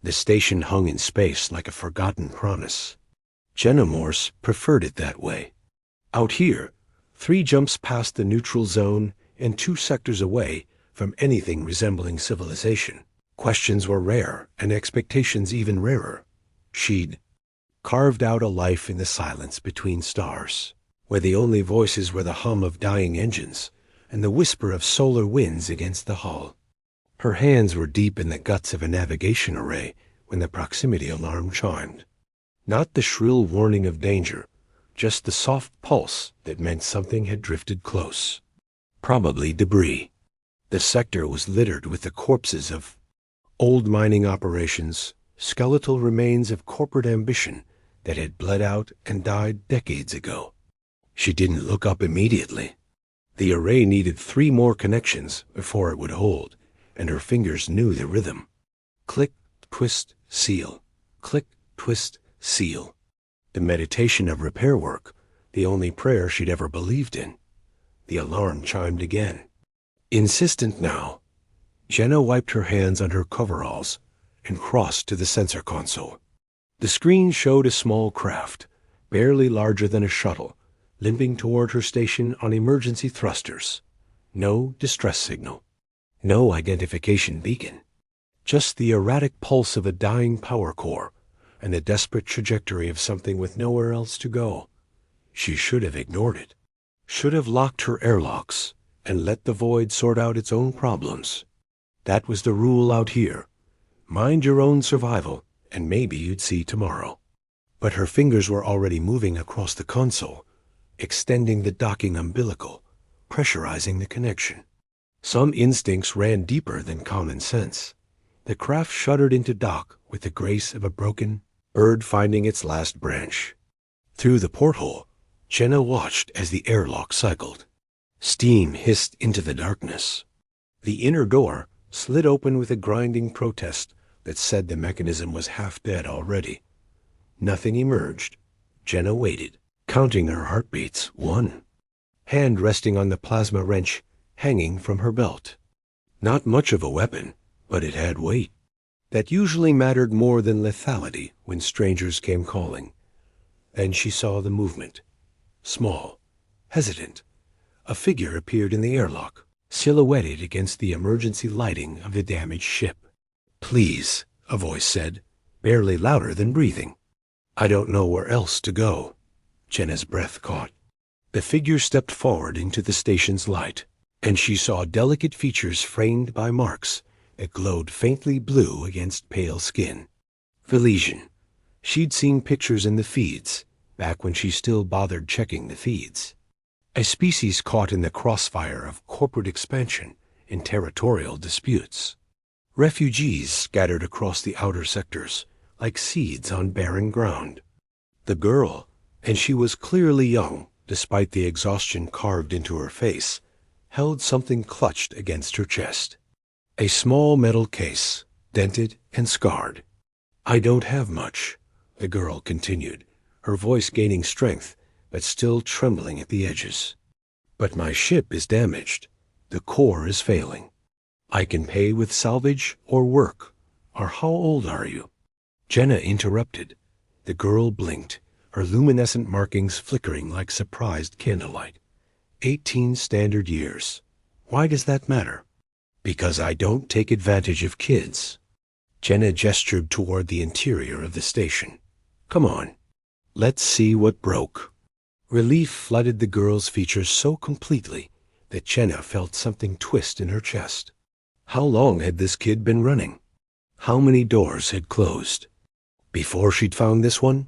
The station hung in space like a forgotten promise. Jenna Morse preferred it that way. Out here, 3 jumps past the neutral zone and 2 sectors away from anything resembling civilization. Questions were rare and expectations even rarer. She'd carved out a life in the silence between stars, where the only voices were the hum of dying engines and the whisper of solar winds against the hull. Her hands were deep in the guts of a navigation array when the proximity alarm chimed. Not the shrill warning of danger, just the soft pulse that meant something had drifted close. Probably debris. The sector was littered with the corpses of old mining operations, skeletal remains of corporate ambition that had bled out and died decades ago. She didn't look up immediately. The array needed 3 more connections before it would hold, and her fingers knew the rhythm. Click, twist, seal. Click, twist, seal. The meditation of repair work, the only prayer she'd ever believed in. The alarm chimed again. Insistent now, Jenna wiped her hands on her coveralls and crossed to the sensor console. The screen showed a small craft, barely larger than a shuttle, limping toward her station on emergency thrusters. No distress signal. No identification beacon. Just the erratic pulse of a dying power core and the desperate trajectory of something with nowhere else to go. She should have ignored it. Should have locked her airlocks and let the void sort out its own problems. That was the rule out here. Mind your own survival, and maybe you'd see tomorrow. But her fingers were already moving across the console, extending the docking umbilical, pressurizing the connection. Some instincts ran deeper than common sense. The craft shuddered into dock with the grace of a broken bird finding its last branch. Through the porthole, Jenna watched as the airlock cycled. Steam hissed into the darkness. The inner door slid open with a grinding protest that said the mechanism was half dead already. Nothing emerged. Jenna waited, counting her heartbeats, 1. Hand resting on the plasma wrench hanging from her belt. Not much of a weapon, but it had weight. That usually mattered more than lethality when strangers came calling. Then she saw the movement. Small, hesitant. A figure appeared in the airlock, silhouetted against the emergency lighting of the damaged ship. "Please," a voice said, barely louder than breathing. "I don't know where else to go." Jenna's breath caught. The figure stepped forward into the station's light, and she saw delicate features framed by marks that glowed faintly blue against pale skin. Velesian. She'd seen pictures in the feeds, back when she still bothered checking the feeds. A species caught in the crossfire of corporate expansion and territorial disputes. Refugees scattered across the outer sectors, like seeds on barren ground. The girl, and she was clearly young, despite the exhaustion carved into her face, held something clutched against her chest. A small metal case, dented and scarred. "I don't have much," the girl continued, her voice gaining strength, but still trembling at the edges. "But my ship is damaged. The core is failing. I can pay with salvage or work. Or how old are you?" Jenna interrupted. The girl blinked, her luminescent markings flickering like surprised candlelight. 18 standard years. Why does that matter? Because I don't take advantage of kids. Jenna gestured toward the interior of the station. "Come on. Let's see what broke." Relief flooded the girl's features so completely that Jenna felt something twist in her chest. How long had this kid been running? How many doors had closed? Before she'd found this one?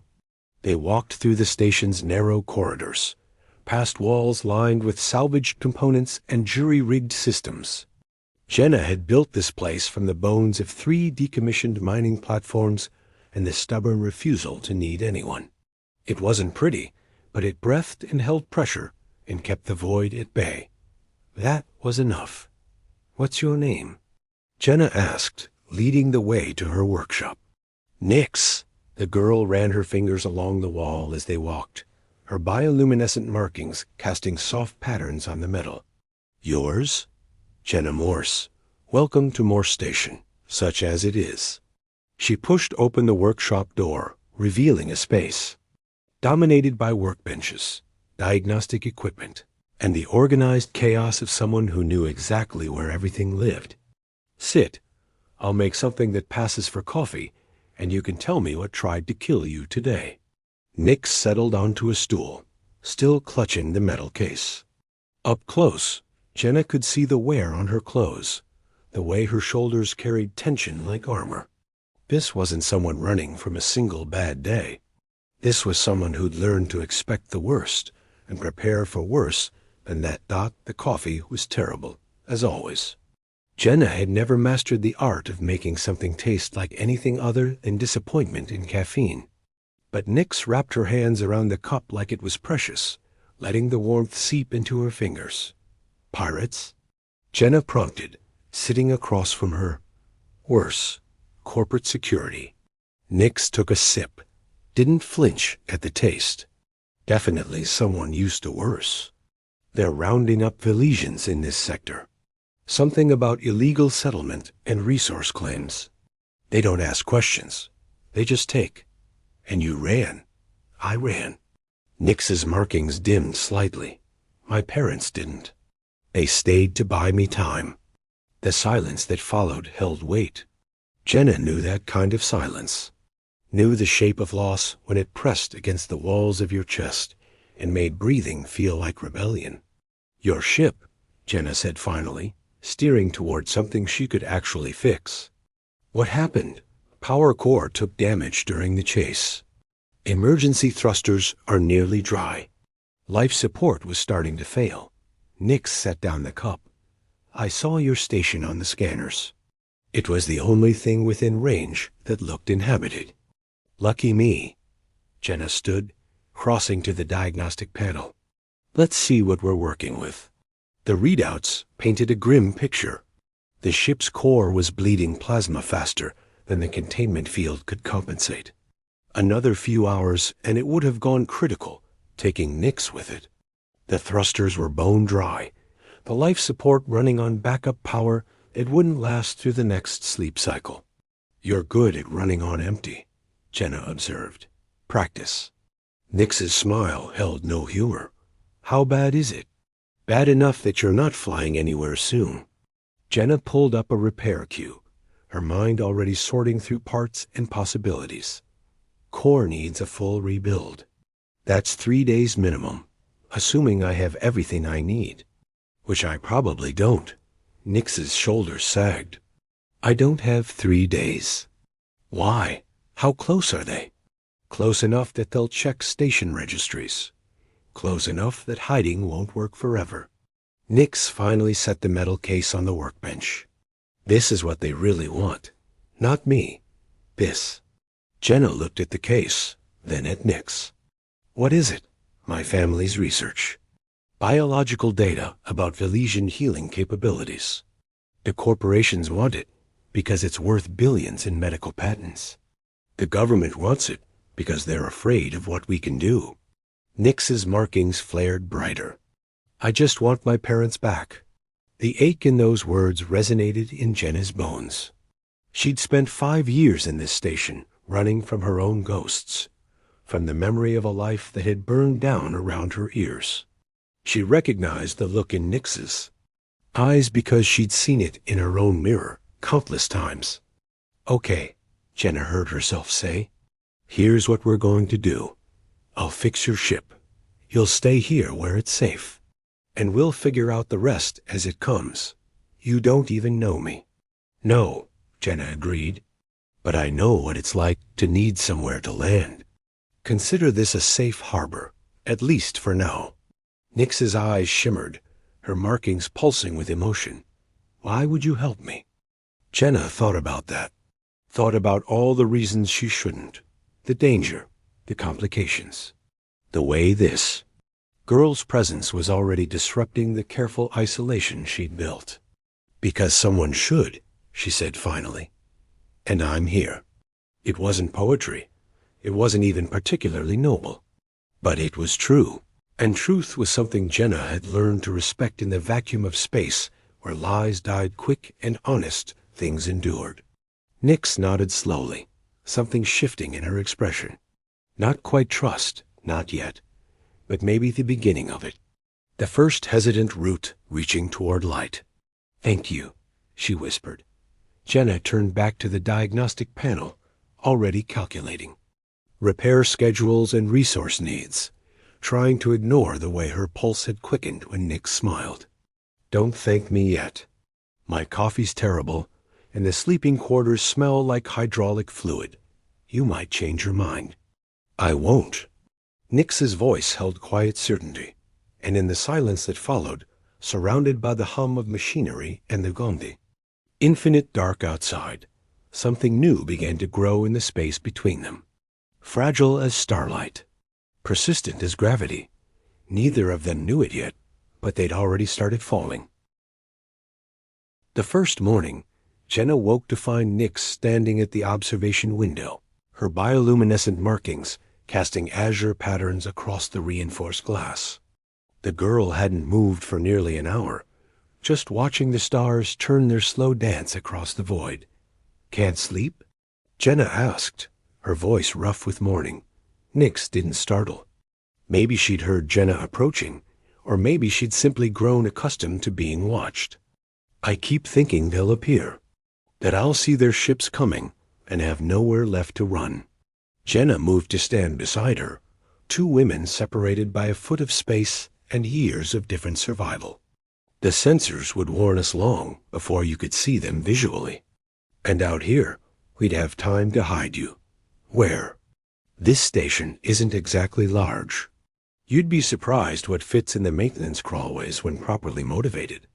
They walked through the station's narrow corridors, past walls lined with salvaged components and jury-rigged systems. Jenna had built this place from the bones of 3 decommissioned mining platforms and the stubborn refusal to need anyone. It wasn't pretty, but it breathed and held pressure and kept the void at bay. That was enough. "What's your name?" Jenna asked, leading the way to her workshop. "Nix." The girl ran her fingers along the wall as they walked, her bioluminescent markings casting soft patterns on the metal. "Yours?" "Jenna Morse. Welcome to Morse Station, such as it is." She pushed open the workshop door, revealing a space dominated by workbenches, diagnostic equipment, and the organized chaos of someone who knew exactly where everything lived. Sit. I'll make something that passes for coffee, and you can tell me what tried to kill you today. Nix settled onto a stool, still clutching the metal case. Up close, Jenna could see the wear on her clothes, the way her shoulders carried tension like armor. This wasn't someone running from a single bad day. This was someone who'd learned to expect the worst and prepare for worse than that. The coffee was terrible, as always. Jenna had never mastered the art of making something taste like anything other than disappointment in caffeine. But Nix wrapped her hands around the cup like it was precious, letting the warmth seep into her fingers. Pirates? Jenna prompted, sitting across from her. Worse, corporate security. Nix took a sip, didn't flinch at the taste. Definitely someone used to worse. They're rounding up Velesians in this sector. Something about illegal settlement and resource claims. They don't ask questions. They just take. And you ran. I ran. Nix's markings dimmed slightly. My parents didn't. They stayed to buy me time. The silence that followed held weight. Jenna knew that kind of silence. Knew the shape of loss when it pressed against the walls of your chest and made breathing feel like rebellion. Your ship, Jenna said finally, steering toward something she could actually fix. What happened? Power core took damage during the chase. Emergency thrusters are nearly dry. Life support was starting to fail. Nix set down the cup. I saw your station on the scanners. It was the only thing within range that looked inhabited. Lucky me. Jenna stood, crossing to the diagnostic panel. Let's see what we're working with. The readouts painted a grim picture. The ship's core was bleeding plasma faster than the containment field could compensate. Another few hours and it would have gone critical, taking Nix with it. The thrusters were bone dry. The life support running on backup power, it wouldn't last through the next sleep cycle. You're good at running on empty, Jenna observed. Practice. Nix's smile held no humor. How bad is it? Bad enough that you're not flying anywhere soon. Jenna pulled up a repair queue, her mind already sorting through parts and possibilities. Core needs a full rebuild. That's 3 days minimum, assuming I have everything I need. Which I probably don't. Nix's shoulders sagged. I don't have 3 days. Why? How close are they? Close enough that they'll check station registries. Close enough that hiding won't work forever. Nix finally set the metal case on the workbench. This is what they really want. Not me. This. Jenna looked at the case, then at Nix. What is it? My family's research. Biological data about Velesian healing capabilities. The corporations want it because it's worth billions in medical patents. The government wants it because they're afraid of what we can do. Nix's markings flared brighter. I just want my parents back. The ache in those words resonated in Jenna's bones. She'd spent 5 years in this station, running from her own ghosts, from the memory of a life that had burned down around her ears. She recognized the look in Nix's eyes because she'd seen it in her own mirror countless times. Okay, Jenna heard herself say. Here's what we're going to do. I'll fix your ship. You'll stay here where it's safe. And we'll figure out the rest as it comes. You don't even know me. No, Jenna agreed. But I know what it's like to need somewhere to land. Consider this a safe harbor, at least for now. Nix's eyes shimmered, her markings pulsing with emotion. Why would you help me? Jenna thought about that. Thought about all the reasons she shouldn't. The danger, the complications. The way this girl's presence was already disrupting the careful isolation she'd built. Because someone should, she said finally. And I'm here. It wasn't poetry. It wasn't even particularly noble. But it was true. And truth was something Jenna had learned to respect in the vacuum of space where lies died quick and honest things endured. Nix nodded slowly. something shifting in her expression. Not quite trust, not yet, but maybe the beginning of it. The first hesitant root reaching toward light. "Thank you," she whispered. Jenna turned back to the diagnostic panel, already calculating repair schedules and resource needs, trying to ignore the way her pulse had quickened when Nick smiled. "Don't thank me yet. My coffee's terrible, and the sleeping quarters smell like hydraulic fluid. You might change your mind." "I won't." Nick's voice held quiet certainty, and in the silence that followed, surrounded by the hum of machinery and the Gondi. Infinite dark outside, something new began to grow in the space between them. Fragile as starlight, persistent as gravity. Neither of them knew it yet, but they'd already started falling. The first morning, Jenna woke to find Nick standing at the observation window, her bioluminescent markings casting azure patterns across the reinforced glass. The girl hadn't moved for nearly an hour, just watching the stars turn their slow dance across the void. "Can't sleep?" Jenna asked, her voice rough with morning. Nick's didn't startle. Maybe she'd heard Jenna approaching, or maybe she'd simply grown accustomed to being watched. "I keep thinking they'll appear, that I'll see their ships coming and have nowhere left to run." Jenna moved to stand beside her, two women separated by a foot of space and years of different survival. "The sensors would warn us long before you could see them visually. And out here, we'd have time to hide you." "Where?" "This station isn't exactly large. You'd be surprised what fits in the maintenance crawlways when properly motivated."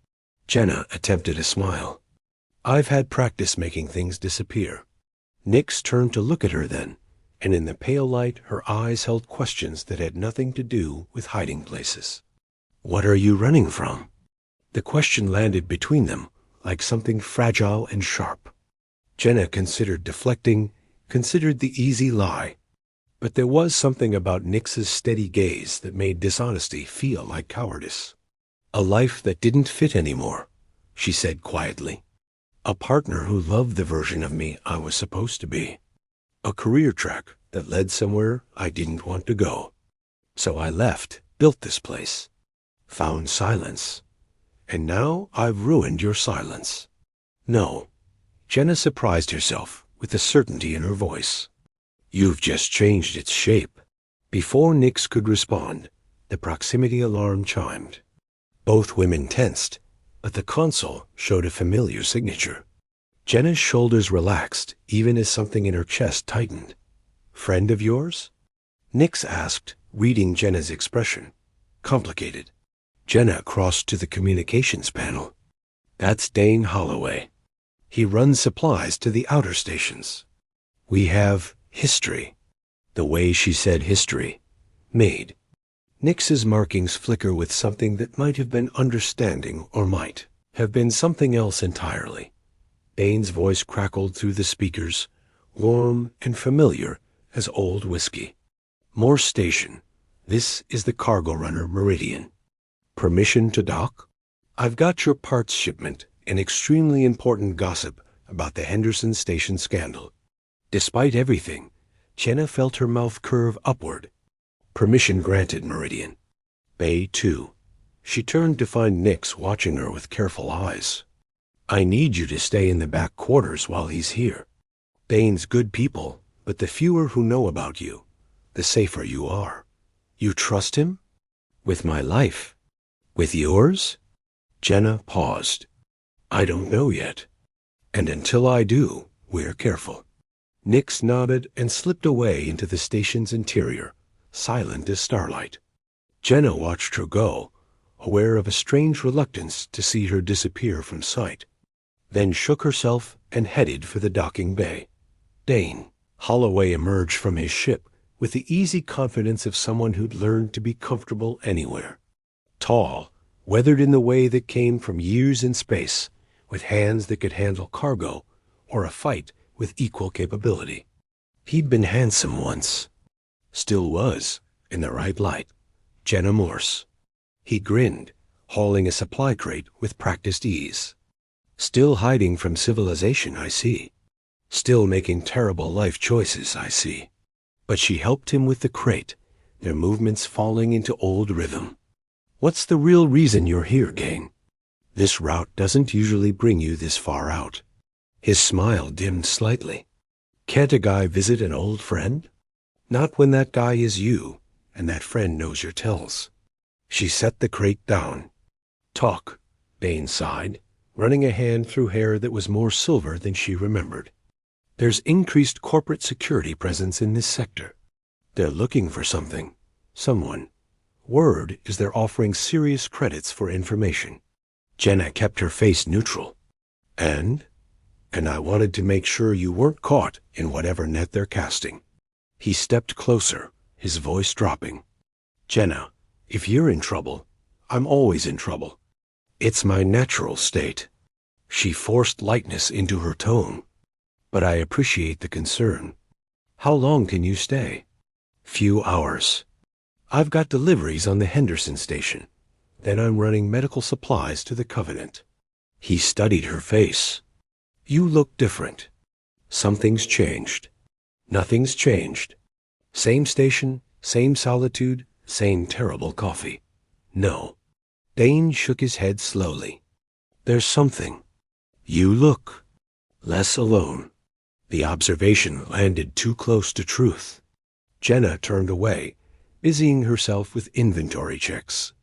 Jenna attempted a smile. "I've had practice making things disappear." Nix turned to look at her then, and in the pale light her eyes held questions that had nothing to do with hiding places. "What are you running from?" The question landed between them like something fragile and sharp. Jenna considered deflecting, considered the easy lie. But there was something about Nix's steady gaze that made dishonesty feel like cowardice. "A life that didn't fit anymore," she said quietly. "A partner who loved the version of me I was supposed to be. A career track that led somewhere I didn't want to go. So I left, built this place, found silence. And now I've ruined your silence." "No." Jenna surprised herself with the certainty in her voice. "You've just changed its shape." Before Nix could respond, the proximity alarm chimed. Both women tensed, but the console showed a familiar signature. Jenna's shoulders relaxed even as something in her chest tightened. "Friend of yours?" Nix asked, reading Jenna's expression. "Complicated." Jenna crossed to the communications panel. "That's Dane Holloway. He runs supplies to the outer stations. We have history." The way she said history made Nix's markings flicker with something that might have been understanding or might have been something else entirely. Dane's voice crackled through the speakers, warm and familiar as old whiskey. "Morse Station. This is the cargo runner Meridian. Permission to dock? I've got your parts shipment and extremely important gossip about the Henderson Station scandal." Despite everything, Jenna felt her mouth curve upward. "Permission granted, Meridian." Bay 2. She turned to find Nix watching her with careful eyes. "I need you to stay in the back quarters while he's here. Dane's good people, but the fewer who know about you, the safer you are." "You trust him?" "With my life." "With yours?" Jenna paused. "I don't know yet. And until I do, we're careful." Nix nodded and slipped away into the station's interior, silent as starlight. Jenna watched her go, aware of a strange reluctance to see her disappear from sight, then shook herself and headed for the docking bay. Dane. Holloway emerged from his ship with the easy confidence of someone who'd learned to be comfortable anywhere. Tall, weathered in the way that came from years in space, with hands that could handle cargo or a fight with equal capability. He'd been handsome once. Still was, in the right light. Jenna Morse. He grinned, hauling a supply crate with practiced ease. "Still hiding from civilization, I see." Still making terrible life choices, I see. But she helped him with the crate, their movements falling into old rhythm. What's the real reason you're here, Gain? This route doesn't usually bring you this far out. His smile dimmed slightly. Can't a guy visit an old friend? Not when that guy is you, and that friend knows your tells. She set the crate down. Talk, Dane sighed, running a hand through hair that was more silver than she remembered. There's increased corporate security presence in this sector. They're looking for something, someone. Word is they're offering serious credits for information. Jenna kept her face neutral. And I wanted to make sure you weren't caught in whatever net they're casting. He stepped closer, his voice dropping. Jenna, if you're in trouble, I'm always in trouble. It's my natural state. She forced lightness into her tone. But I appreciate the concern. How long can you stay? Few hours. I've got deliveries on the Henderson station. Then I'm running medical supplies to the Covenant. He studied her face. You look different. Something's changed. Nothing's changed. Same station, same solitude, same terrible coffee. No. Dane shook his head slowly. There's something. You look less alone. The observation landed too close to truth. Jenna turned away, busying herself with inventory checks.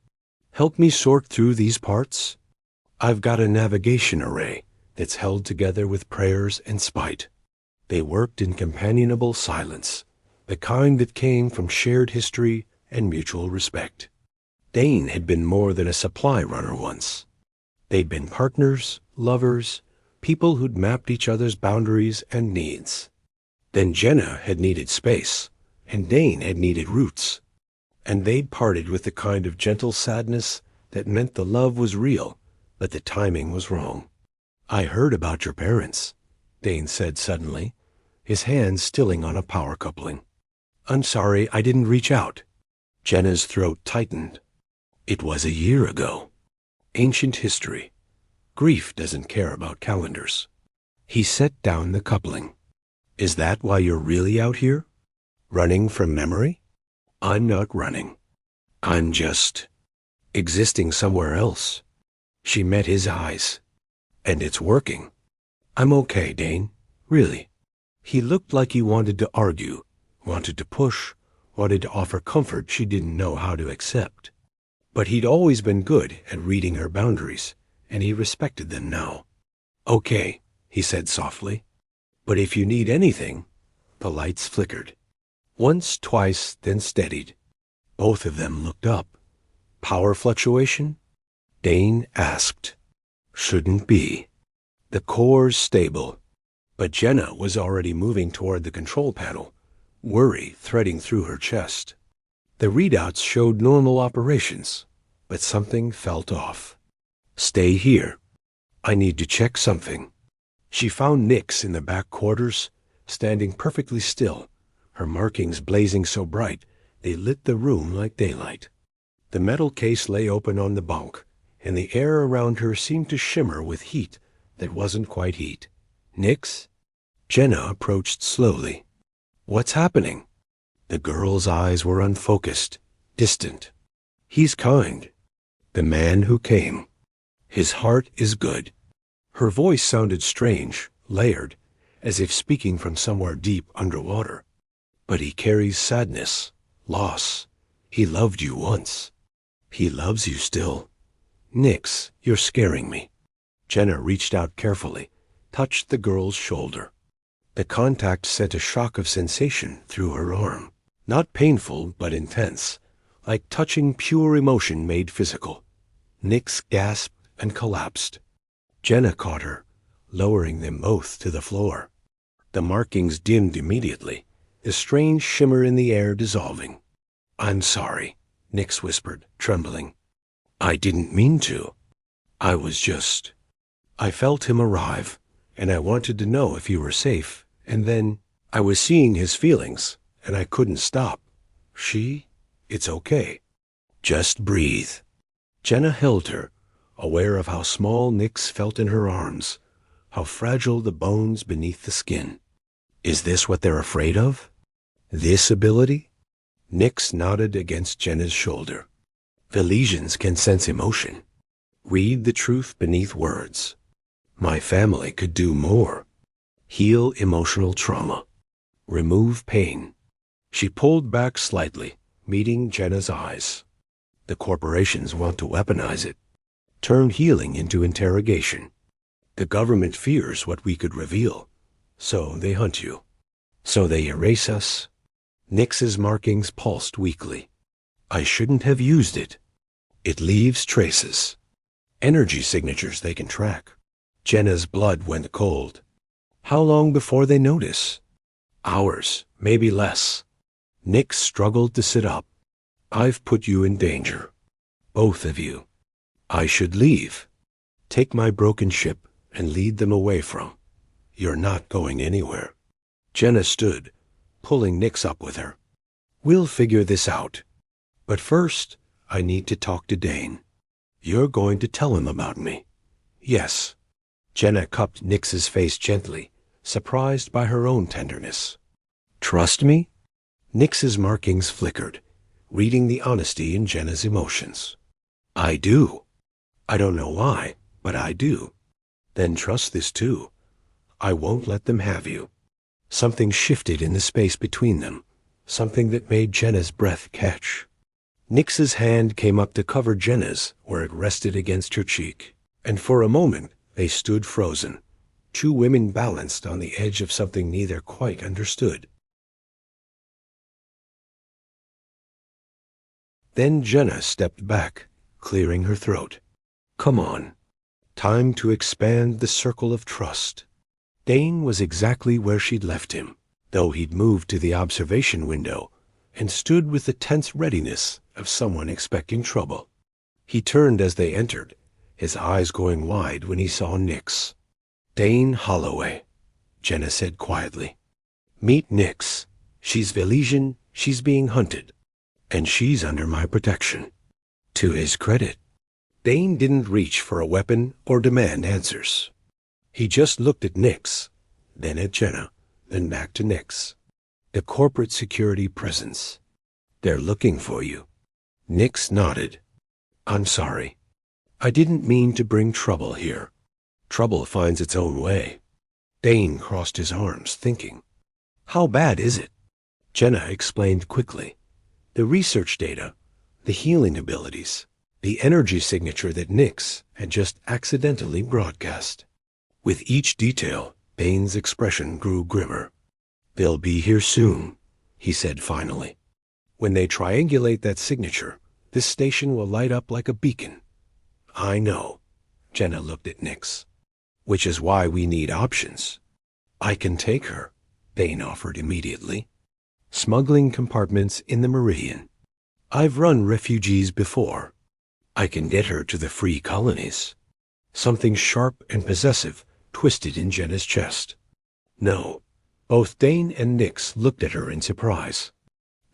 Help me sort through these parts? I've got a navigation array that's held together with prayers and spite. They worked in companionable silence, the kind that came from shared history and mutual respect. Dane had been more than a supply runner once. They'd been partners, lovers, people who'd mapped each other's boundaries and needs. Then Jenna had needed space, and Dane had needed roots. And they'd parted with the kind of gentle sadness that meant the love was real, but the timing was wrong. I heard about your parents, Dane said suddenly, his hands stilling on a power coupling. I'm sorry I didn't reach out. Jenna's throat tightened. It was a year ago. Ancient history. Grief doesn't care about calendars. He set down the coupling. Is that why you're really out here? Running from memory? I'm not running. I'm just existing somewhere else. She met his eyes. And it's working. I'm okay, Dane. Really. He looked like he wanted to argue, wanted to push, wanted to offer comfort she didn't know how to accept. But he'd always been good at reading her boundaries, and he respected them now. Okay, he said softly. But if you need anything. The lights flickered. Once, twice, then steadied. Both of them looked up. Power fluctuation? Dane asked. Shouldn't be. The core's stable. But Jenna was already moving toward the control panel, worry threading through her chest. The readouts showed normal operations, but something felt off. Stay here. I need to check something. She found Nix in the back quarters, standing perfectly still, her markings blazing so bright they lit the room like daylight. The metal case lay open on the bunk, and the air around her seemed to shimmer with heat that wasn't quite heat. Nix? Jenna approached slowly. What's happening? The girl's eyes were unfocused, distant. He's kind. The man who came. His heart is good. Her voice sounded strange, layered, as if speaking from somewhere deep underwater. But he carries sadness, loss. He loved you once. He loves you still. Nix, you're scaring me. Jenna reached out carefully, touched the girl's shoulder. The contact sent a shock of sensation through her arm. Not painful, but intense, like touching pure emotion made physical. Nix gasped and collapsed. Jenna caught her, lowering them both to the floor. The markings dimmed immediately, a strange shimmer in the air dissolving. I'm sorry, Nix whispered, trembling. I didn't mean to. I felt him arrive, and I wanted to know if you were safe, and then I was seeing his feelings, and I couldn't stop. It's okay. Just breathe. Jenna held her, aware of how small Nix felt in her arms, how fragile the bones beneath the skin. Is this what they're afraid of? This ability? Nix nodded against Jenna's shoulder. The lesions can sense emotion. Read the truth beneath words. My family could do more. Heal emotional trauma. Remove pain. She pulled back slightly, meeting Jenna's eyes. The corporations want to weaponize it. Turn healing into interrogation. The government fears what we could reveal. So they hunt you. So they erase us. Nix's markings pulsed weakly. I shouldn't have used it. It leaves traces. Energy signatures they can track. Jenna's blood went cold. How long before they notice? Hours, maybe less. Nix struggled to sit up. I've put you in danger. Both of you. I should leave. Take my broken ship and lead them away from. You're not going anywhere. Jenna stood, pulling Nix up with her. We'll figure this out. But first, I need to talk to Dane. You're going to tell him about me. Yes. Jenna cupped Nix's face gently, surprised by her own tenderness. Trust me? Nix's markings flickered, reading the honesty in Jenna's emotions. I do. I don't know why, but I do. Then trust this too. I won't let them have you. Something shifted in the space between them, something that made Jenna's breath catch. Nix's hand came up to cover Jenna's where it rested against her cheek, and for a moment they stood frozen, two women balanced on the edge of something neither quite understood. Then Jenna stepped back, clearing her throat. Come on. Time to expand the circle of trust. Dane was exactly where she'd left him, though he'd moved to the observation window and stood with the tense readiness of someone expecting trouble. He turned as they entered, his eyes going wide when he saw Nix. Dane Holloway, Jenna said quietly. Meet Nix. She's Velesian, she's being hunted, and she's under my protection. To his credit, Dane didn't reach for a weapon or demand answers. He just looked at Nix, then at Jenna, then back to Nix. The corporate security presence. They're looking for you. Nix nodded. I'm sorry. I didn't mean to bring trouble here. Trouble finds its own way. Dane crossed his arms, thinking. How bad is it? Jenna explained quickly. The research data, the healing abilities, the energy signature that Nix had just accidentally broadcast. With each detail, Dane's expression grew grimmer. They'll be here soon, he said finally. When they triangulate that signature, this station will light up like a beacon. I know. Jenna looked at Nix. Which is why we need options. I can take her, Dane offered immediately. Smuggling compartments in the Meridian. I've run refugees before. I can get her to the free colonies. Something sharp and possessive twisted in Jenna's chest. No. Both Dane and Nix looked at her in surprise.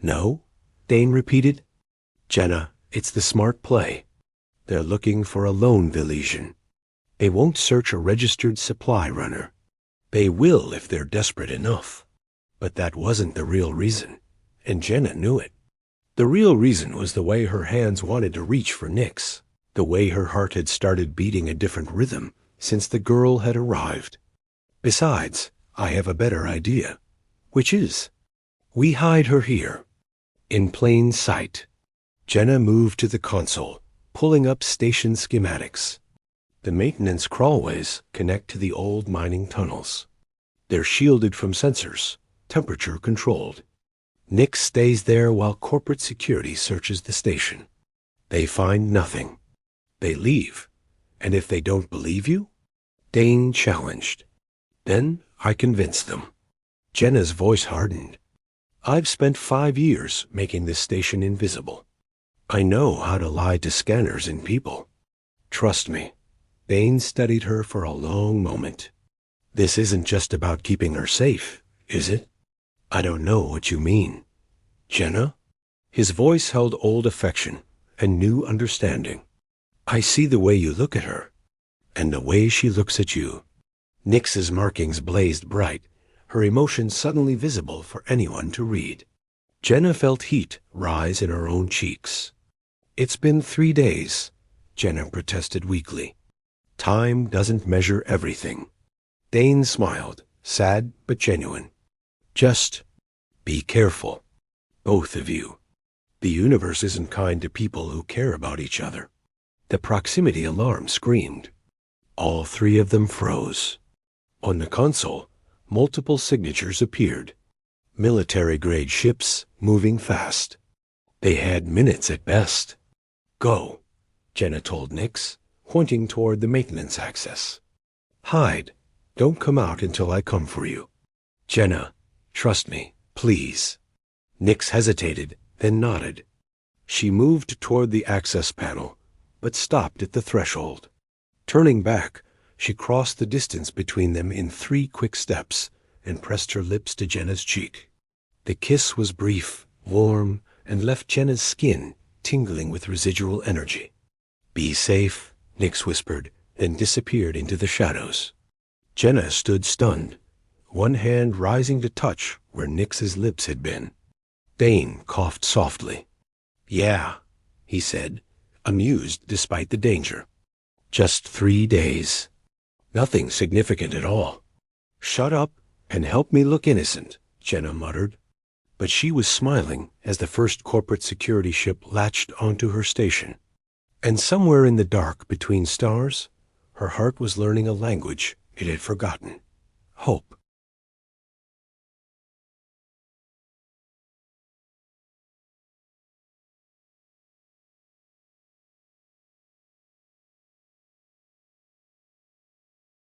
No? Dane repeated. Jenna, it's the smart play. They're looking for a lone Velesian. They won't search a registered supply runner. They will if they're desperate enough. But that wasn't the real reason, and Jenna knew it. The real reason was the way her hands wanted to reach for Nix, the way her heart had started beating a different rhythm since the girl had arrived. Besides, I have a better idea. Which is, we hide her here, in plain sight. Jenna moved to the console, pulling up station schematics. The maintenance crawlways connect to the old mining tunnels. They're shielded from sensors, temperature controlled. Nix stays there while corporate security searches the station. They find nothing. They leave. And if they don't believe you? Dane challenged. Then I convince them. Jenna's voice hardened. I've spent 5 years making this station invisible. I know how to lie to scanners and people. Trust me. Dane studied her for a long moment. This isn't just about keeping her safe, is it? I don't know what you mean. Jenna? His voice held old affection and new understanding. I see the way you look at her, and the way she looks at you. Nix's markings blazed bright, her emotion suddenly visible for anyone to read. Jenna felt heat rise in her own cheeks. "It's been 3 days," Jenna protested weakly. "Time doesn't measure everything." Dane smiled, sad but genuine. "Just be careful, both of you. The universe isn't kind to people who care about each other." The proximity alarm screamed. All three of them froze. On the console, multiple signatures appeared. Military-grade ships moving fast. They had minutes at best. "Go," Jenna told Nix, pointing toward the maintenance access. "Hide. Don't come out until I come for you." "Jenna, trust me, please." Nix hesitated, then nodded. She moved toward the access panel, but stopped at the threshold. Turning back, she crossed the distance between them in 3 quick steps and pressed her lips to Jenna's cheek. The kiss was brief, warm, and left Jenna's skin tingling with residual energy. "Be safe," Nix whispered, then disappeared into the shadows. Jenna stood stunned, one hand rising to touch where Nix's lips had been. Dane coughed softly. "Yeah," he said, amused despite the danger. "Just 3 days. Nothing significant at all." "Shut up and help me look innocent," Jenna muttered. But she was smiling as the first corporate security ship latched onto her station. And somewhere in the dark between stars, her heart was learning a language it had forgotten. Hope.